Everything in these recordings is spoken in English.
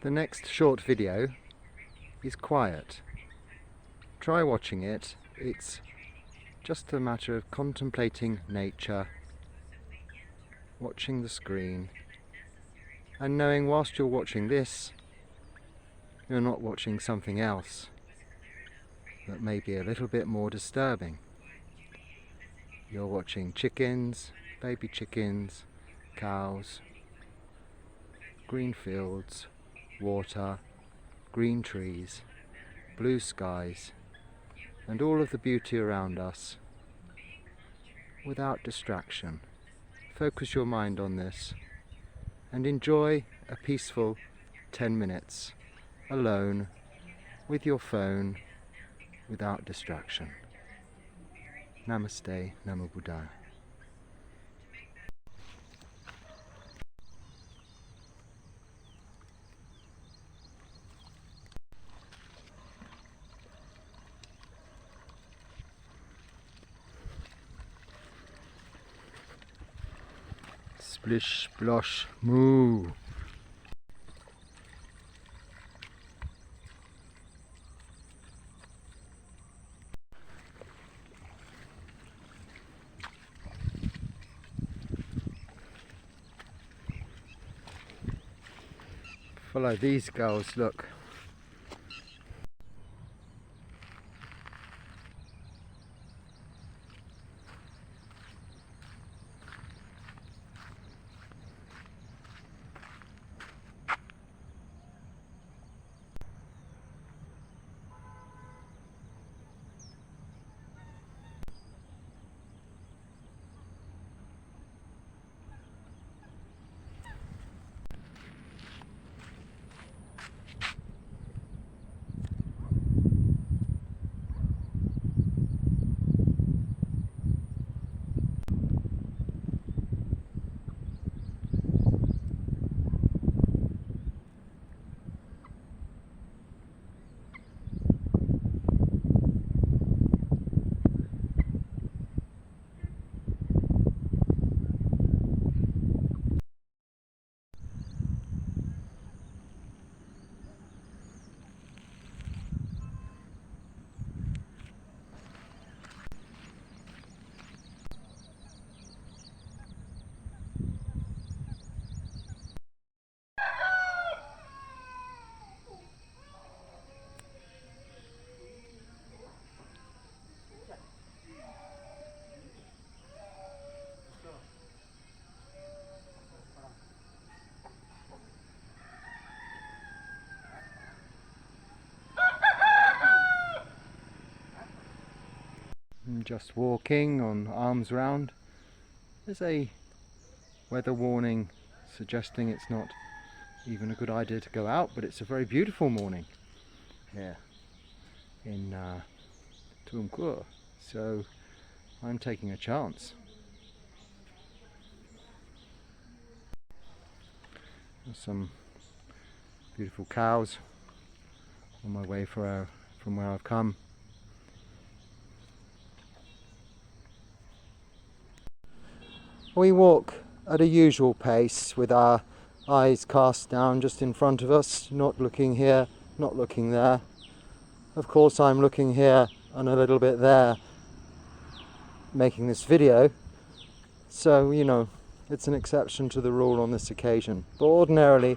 The next short video is quiet. Try watching it. It's just a matter of contemplating nature, watching the screen, and knowing whilst you're watching this, you're not watching something else that may be a little bit more disturbing. You're watching chickens, baby chickens, cows, green fields, water, green trees, blue skies, and all of the beauty around us without distraction. Focus your mind on this and enjoy a peaceful 10 minutes alone with your phone without distraction. Namaste, Namo Buddhaya. Splish, splosh, moo. Follow these girls, look. Just walking on arms round. There's a weather warning suggesting it's not even a good idea to go out, but it's a very beautiful morning here in Tumkur, so I'm taking a chance. There's some beautiful cows on my way from where I've come. We walk at a usual pace with our eyes cast down just in front of us, not looking here, not looking there. Of course I'm looking here and a little bit there making this video, so you know, it's an exception to the rule on this occasion. But ordinarily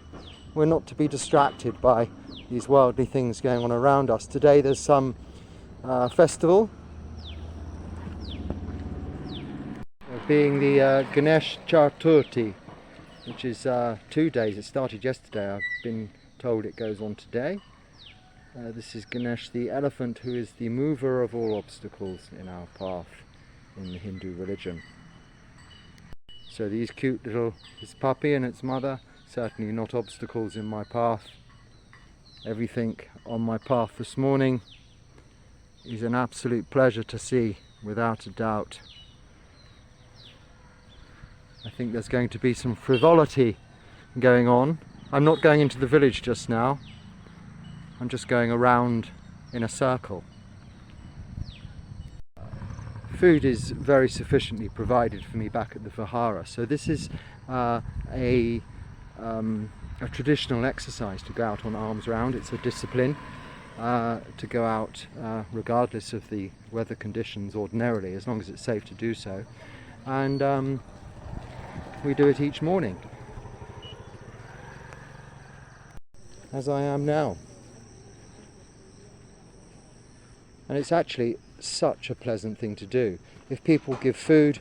we're not to be distracted by these worldly things going on around us. Today there's some festival, being the Ganesh Chaturthi, which is 2 days. It started yesterday. I've been told it goes on today. This is Ganesh the elephant, who is the mover of all obstacles in our path in the Hindu religion. So these cute little, this puppy and its mother, certainly not obstacles in my path. Everything on my path this morning is an absolute pleasure to see, without a doubt. I think there's going to be some frivolity going on. I'm not going into the village just now. I'm just going around in a circle. Food is very sufficiently provided for me back at the Vihara. So this is a a traditional exercise to go out on alms round. It's a discipline to go out regardless of the weather conditions ordinarily, as long as it's safe to do so. And we do it each morning, as I am now. And it's actually such a pleasant thing to do. If people give food,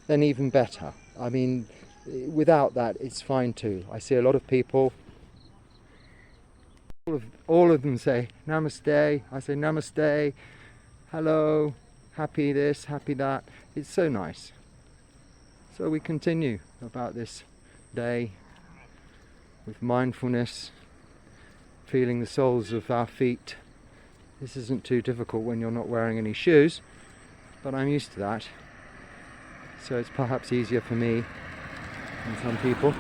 then even better. I mean, without that, it's fine too. I see a lot of people, all of them say namaste. I say namaste, hello, happy this, happy that. It's so nice. So we continue about this day with mindfulness, feeling the soles of our feet. This isn't too difficult when you're not wearing any shoes, but I'm used to that. So it's perhaps easier for me than some people.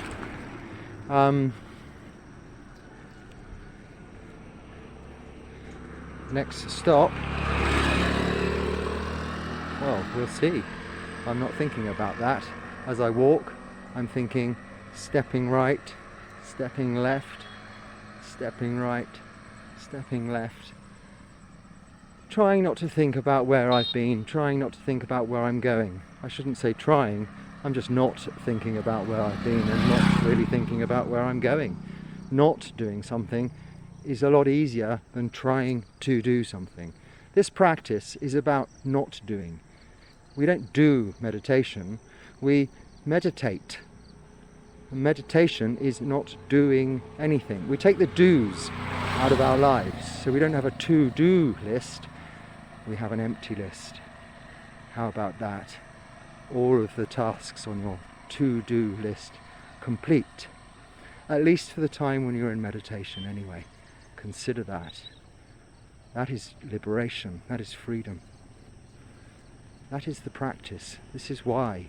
Next stop, well, we'll see. I'm not thinking about that. As I walk, I'm thinking stepping right, stepping left, stepping right, stepping left. Trying not to think about where I've been, trying not to think about where I'm going. I shouldn't say trying, I'm just not thinking about where I've been and not really thinking about where I'm going. Not doing something is a lot easier than trying to do something. This practice is about not doing. We don't do meditation, we meditate. Meditation is not doing anything. We take the do's out of our lives, so we don't have a to-do list, we have an empty list. How about that? All of the tasks on your to-do list complete. At least for the time when you're in meditation anyway. Consider that. That is liberation. That is freedom. That is the practice. This is why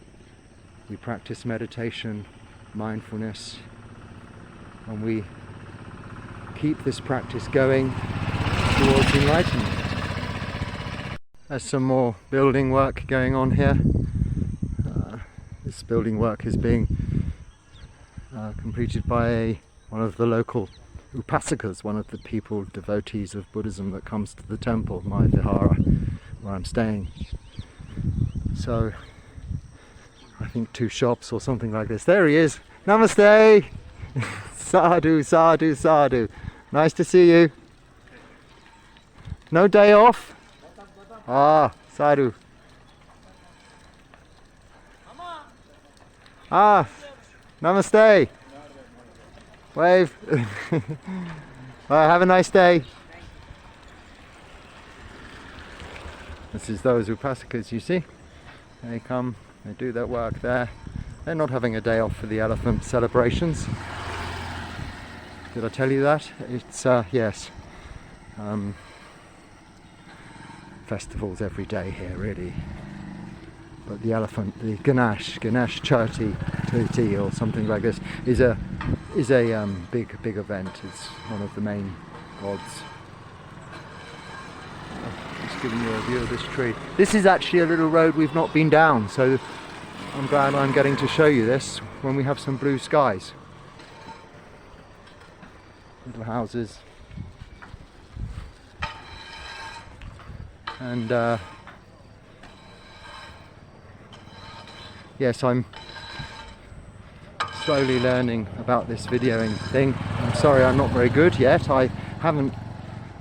we practice meditation, mindfulness, and we keep this practice going towards enlightenment. There's some more building work going on here. This building work is being completed by one of the local upasakas, one of the people, devotees of Buddhism that comes to the temple, my vihara, where I'm staying. So, I think 2 shops or something like this. There he is! Namaste! Sadhu, sadhu, sadhu. Nice to see you. No day off? Ah, sadhu. Ah, namaste. Wave. Well, have a nice day. This is those upasakas, you see. They come, they do their work there. They're not having a day off for the elephant celebrations. Did I tell you that? It's, yes. Festivals every day here, really. But the elephant, the Ganesh Chaturthi or something like this, is a big event. It's one of the main gods. Just giving you a view of this tree. This is actually a little road we've not been down, so I'm glad I'm getting to show you this when we have some blue skies. Little houses. And yes, I'm slowly learning about this videoing thing. I'm sorry I'm not very good yet. I haven't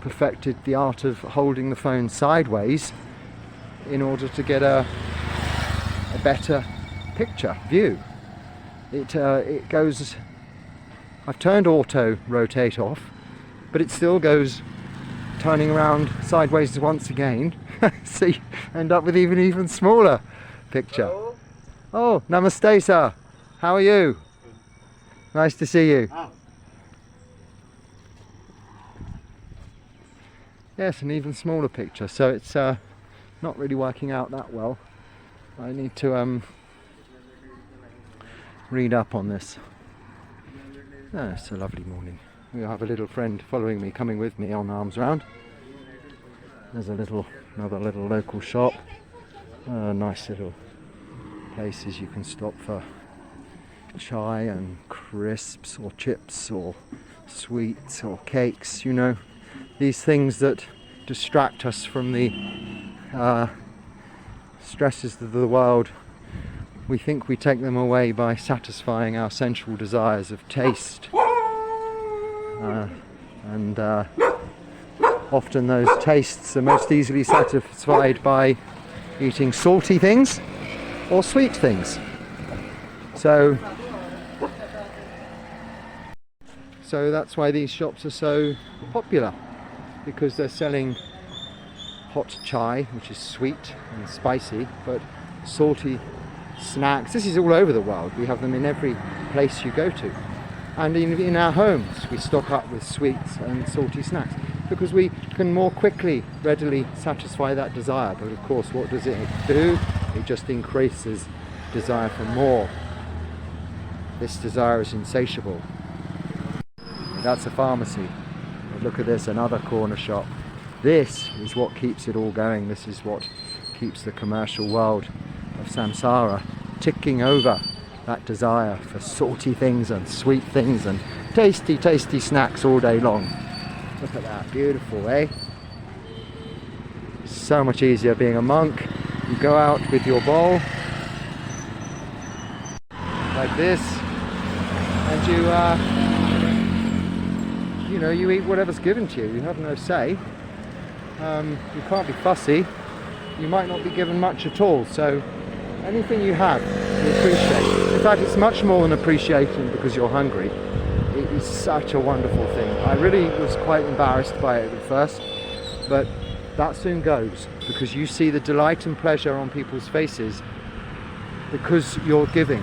perfected the art of holding the phone sideways in order to get a better picture view. It goes, I've turned auto rotate off, but it still goes turning around sideways once again. So you end up with even smaller picture. Hello. Oh, namaste, sir. How are you? Nice to see you. Yes, an even smaller picture. So it's not really working out that well. I need to read up on this. Oh, it's a lovely morning. We have a little friend following me, coming with me on arms round. There's another little local shop. Nice little places you can stop for chai and crisps or chips or sweets or cakes, you know, these things that distract us from the stresses of the world. We think we take them away by satisfying our sensual desires of taste, and often those tastes are most easily satisfied by eating salty things or sweet things. So that's why these shops are so popular, because they're selling hot chai, which is sweet and spicy, but salty snacks. This is all over the world. We have them in every place you go to. And in our homes we stock up with sweets and salty snacks because we can more quickly, readily satisfy that desire. But of course, what does it do? It just increases desire for more. This desire is insatiable. That's a pharmacy. Look at this, another corner shop. This is what keeps it all going. This is what keeps the commercial world of samsara ticking over. That desire for salty things and sweet things and tasty, tasty snacks all day long. Look at that, beautiful, eh? So much easier being a monk. You go out with your bowl like this, and you eat whatever's given to you. You have no say. You can't be fussy. You might not be given much at all. So anything you have, you appreciate. In fact, it's much more than appreciation because you're hungry. It is such a wonderful thing. I really was quite embarrassed by it at first, but that soon goes because you see the delight and pleasure on people's faces because you're giving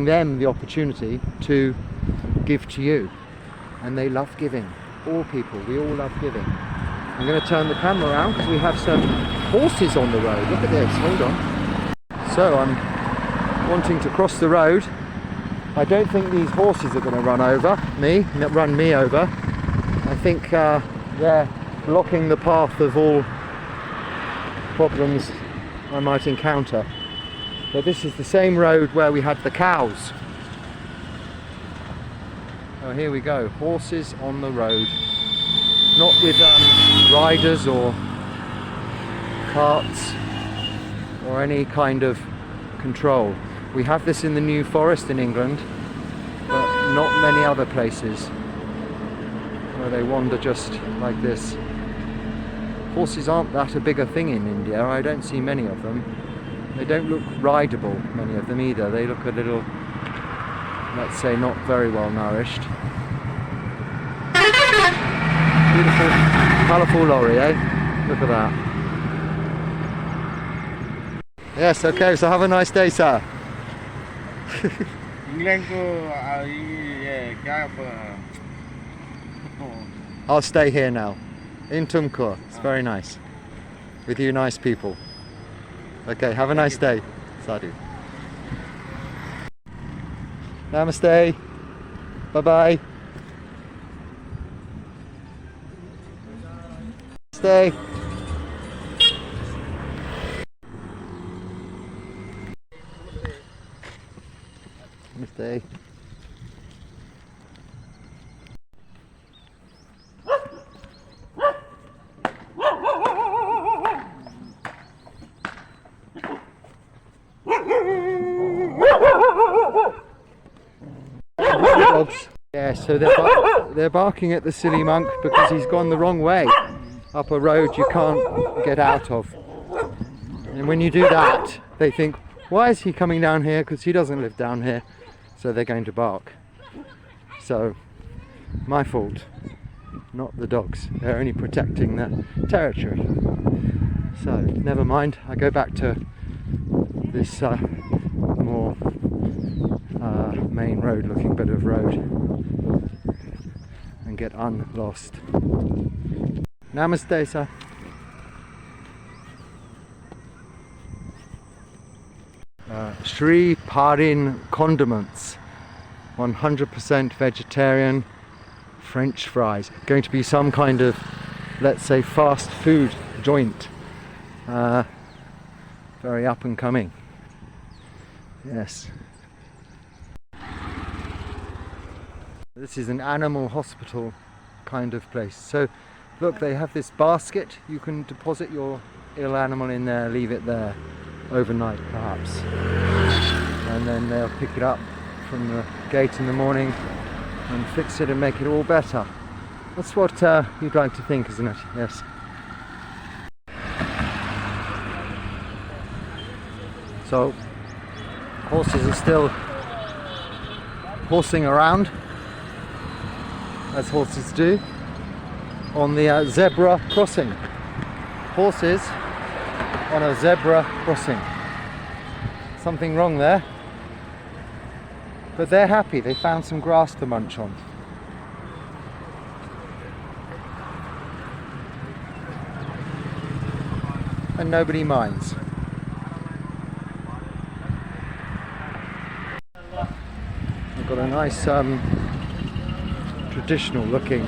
them the opportunity to give to you. And they love giving. All people, we all love giving. I'm going to turn the camera around because we have some horses on the road. Look at this, hold on. So I'm wanting to cross the road. I don't think these horses are going to run me over. I think they're blocking the path of all problems I might encounter. But this is the same road where we had the cows. Oh, here we go, horses on the road. Not with riders or carts or any kind of control. We have this in the New Forest in England, but not many other places where they wander just like this. Horses aren't that a bigger thing in India. I don't see many of them. They don't look rideable, many of them either. They look a little, let's say, not very well nourished. Beautiful, colourful lorry, eh? Look at that. Yes, okay, so have a nice day, sir. I'll stay here now, in Tumkur. It's very nice. With you nice people. Okay, have a nice day. Sadhu. Namaste. Bye-bye. Stay. Namaste. Yeah, so they're barking at the silly monk because he's gone the wrong way up a road you can't get out of. And when you do that, they think, why is he coming down here? Because he doesn't live down here. So they're going to bark. So, my fault, not the dogs. They're only protecting the territory. So, never mind. I go back to this more main road looking bit of road and get unlost. Namaste, sir. Sri Parin condiments, 100% vegetarian French fries. Going to be some kind of, let's say, fast food joint. Very up and coming. Yes, This is an animal hospital kind of place. So look, they have this basket. You can deposit your ill animal in there, leave it there overnight perhaps, and then they'll pick it up from the gate in the morning and fix it and make it all better. That's what you'd like to think, isn't it? Yes. So horses are still horsing around, as horses do, on the zebra crossing. Horses on a zebra crossing. Something wrong there. But they're happy, they found some grass to munch on. And nobody minds. I've got a nice traditional looking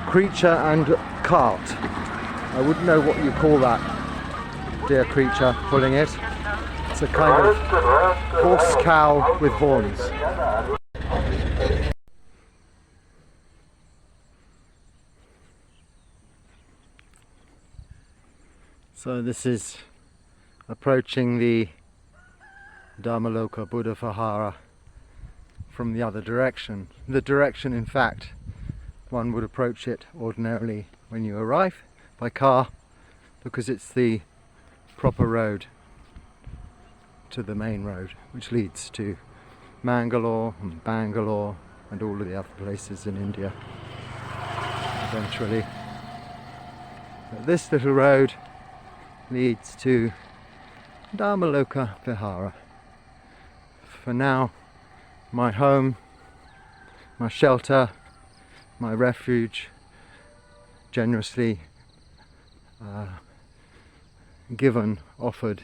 creature and cart. I wouldn't know what you call that dear creature pulling it. It's a kind of horse cow with horns. So this is approaching the Dhamma Buddha Vihara from the other direction. The direction, in fact, one would approach it ordinarily when you arrive by car, because it's the proper road to the main road, which leads to Mangalore and Bangalore and all of the other places in India eventually. But this little road leads to Dhamma Vihara. For now, my home, my shelter, my refuge, generously given, offered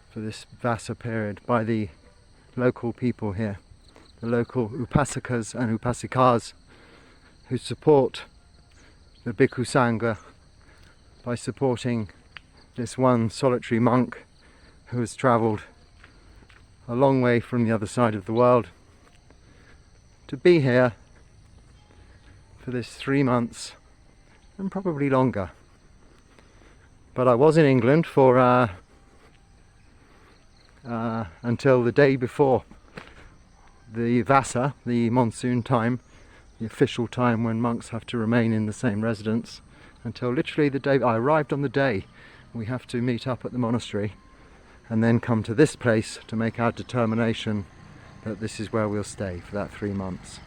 for this Vasa period by the local people here, the local upasakas and upasikas who support the Bhikkhu Sangha by supporting this one solitary monk who has travelled a long way from the other side of the world to be here for this 3 months and probably longer. But I was in England for until the day before the Vasa, the monsoon time, the official time when monks have to remain in the same residence, until literally the day I arrived. On the day we have to meet up at the monastery and then come to this place to make our determination that this is where we'll stay for that 3 months.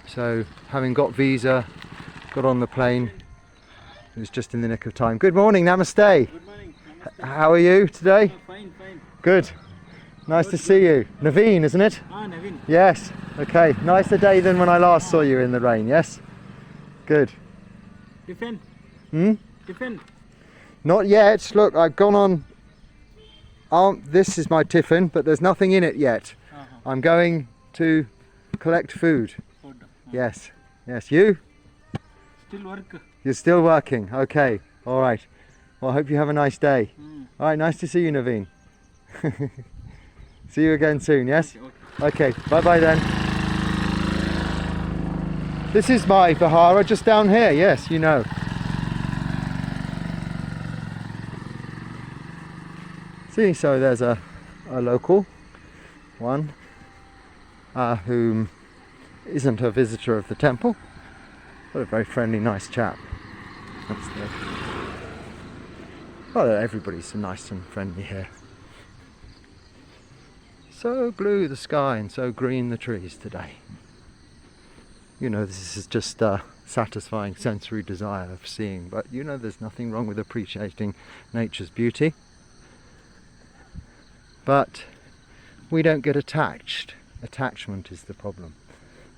So having got visa, got on the plane, it was just in the nick of time. Good morning, namaste. Good morning. Namaste. How are you today? Oh, fine. Good. Nice to see you. Naveen, isn't it? Naveen. Yes. Okay. Nicer day than when I last saw you in the rain, yes? Good. Tiffin. Tiffin. Not yet. Look, I've gone on. This is my tiffin, but there's nothing in it yet. I'm going to collect food. Yes. Yes. You? Still work. You're still working. Okay. All right. Well, I hope you have a nice day. All right. Nice to see you, Naveen. See you again soon. Yes. Okay. Bye bye then. This is my Vihara just down here. Yes, you know. See, so there's a local one whom isn't a visitor of the temple, but a very friendly, nice chap. That's the, well, everybody's so nice and friendly here. So blue the sky and so green the trees today. You know, this is just a satisfying sensory desire of seeing, but you know there's nothing wrong with appreciating nature's beauty. But we don't get attached. Attachment is the problem.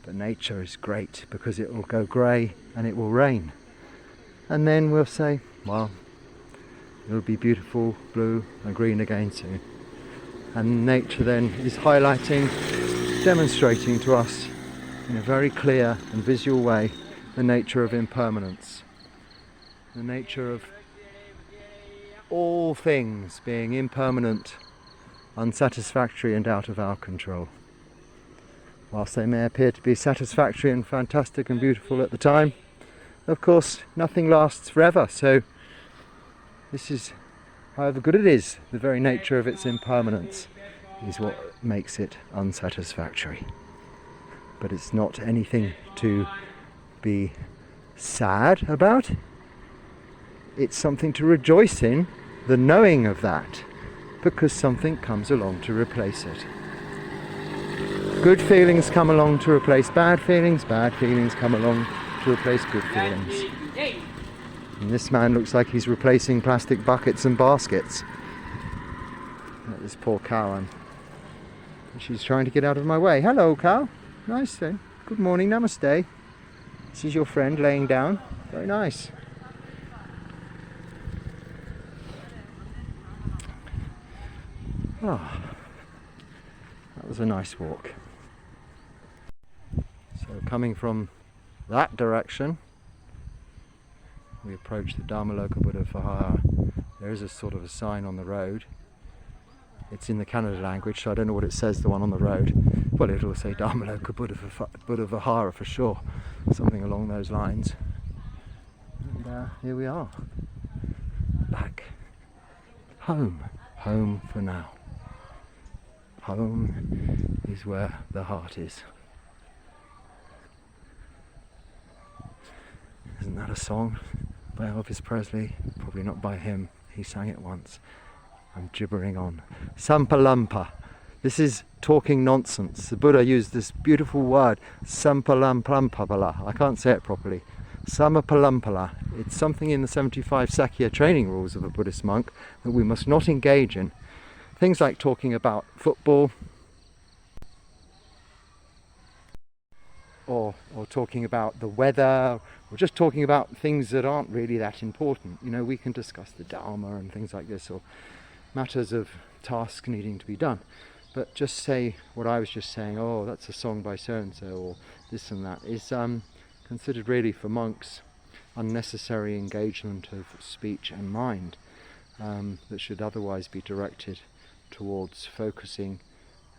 But nature is great because it will go grey and it will rain. And then we'll say, well, it'll be beautiful, blue and green again soon. And nature then is highlighting, demonstrating to us in a very clear and visual way the nature of impermanence. The nature of all things being impermanent, unsatisfactory and out of our control. whilst they may appear to be satisfactory and fantastic and beautiful at the time, of course nothing lasts forever. So this is, however good it is, the very nature of its impermanence is what makes it unsatisfactory. But it's not anything to be sad about. It's something to rejoice in, the knowing of that, because something comes along to replace it. Good feelings come along to replace bad feelings come along to replace good feelings. And this man looks like he's replacing plastic buckets and baskets. This poor cow, and she's trying to get out of my way. Hello, cow. Nice day. Good morning, namaste. This is your friend laying down. Very nice. Ah, that was a nice walk. So coming from that direction, we approach the Dhamma Buddha Vihara. There is a sort of a sign on the road. It's in the Kannada language, so I don't know what it says, the one on the road. Well, it'll say Dhamma Buddha Vihara for sure, something along those lines. And here we are, back home for now. Home is where the heart is. Isn't that a song by Elvis Presley? Probably not by him. He sang it once. I'm gibbering on. Sampalampa. This is talking nonsense. The Buddha used this beautiful word, sampalampampala. I can't say it properly. Samapalampala. It's something in the 75 Sakya training rules of a Buddhist monk that we must not engage in. Things like talking about football, or talking about the weather, or just talking about things that aren't really that important. You know, we can discuss the Dharma and things like this, or matters of tasks needing to be done. But just say what I was just saying, oh, that's a song by so-and-so, or this and that, is considered really for monks unnecessary engagement of speech and mind that should otherwise be directed towards focusing,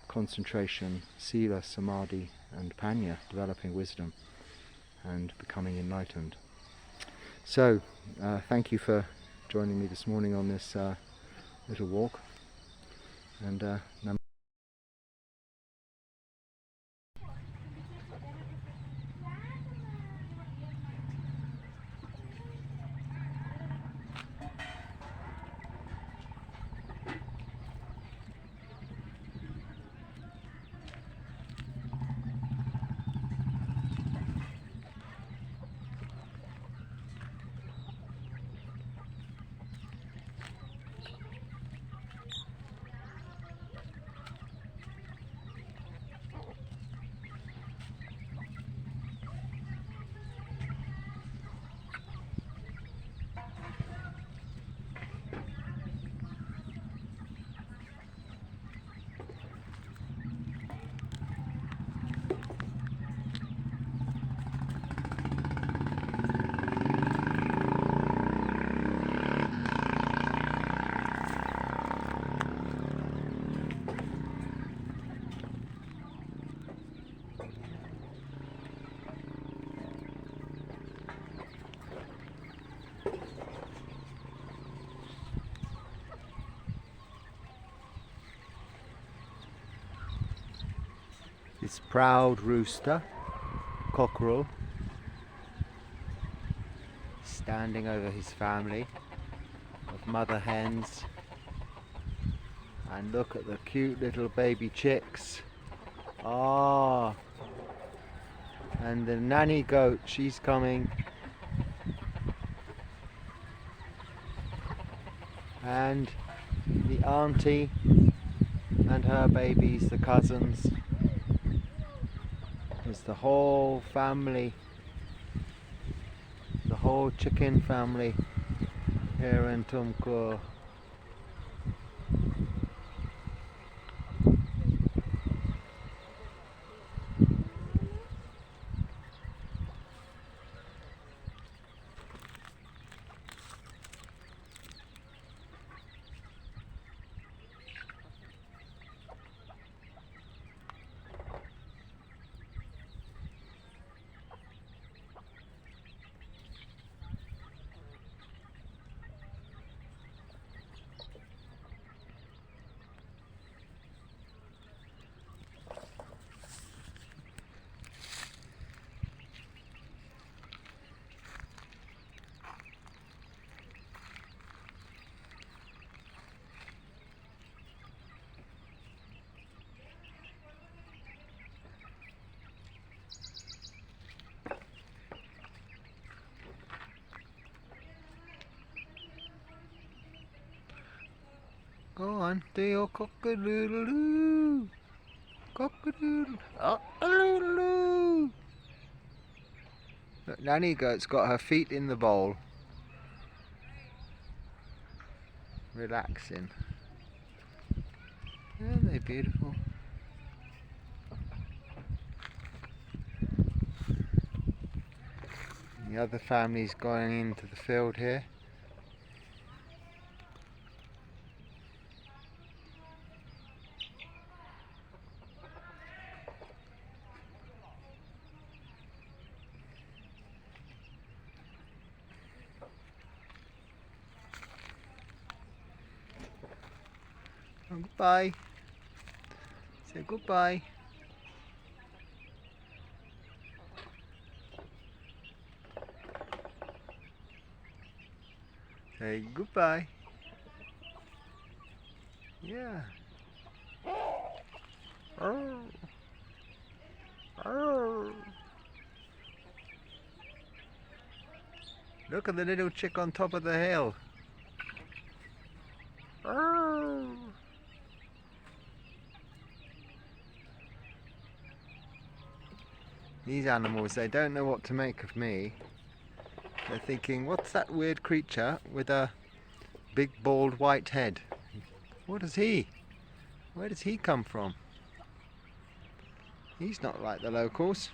concentration, sila, samadhi and panya, developing wisdom and becoming enlightened. So thank you for joining me this morning on this little walk, and this proud rooster, cockerel, standing over his family of mother hens, and look at the cute little baby chicks. Ah, and the nanny goat, she's coming, and the auntie and her babies, the cousins. There's the whole family, the whole chicken family here in Tumkur. Go on, do your cock-a-doodle-doo. Cock-a-doodle. Oh-a-doodle-doo. Look, Nanny Goat's got her feet in the bowl. Relaxing. Aren't they beautiful? The other family's going into the field here. Oh, goodbye. Say goodbye. Say goodbye. Yeah. Oh. Oh. Look at the little chick on top of the hill. Oh. These animals, they don't know what to make of me. They're thinking, what's that weird creature with a big bald white head? What is he? Where does he come from? He's not like the locals.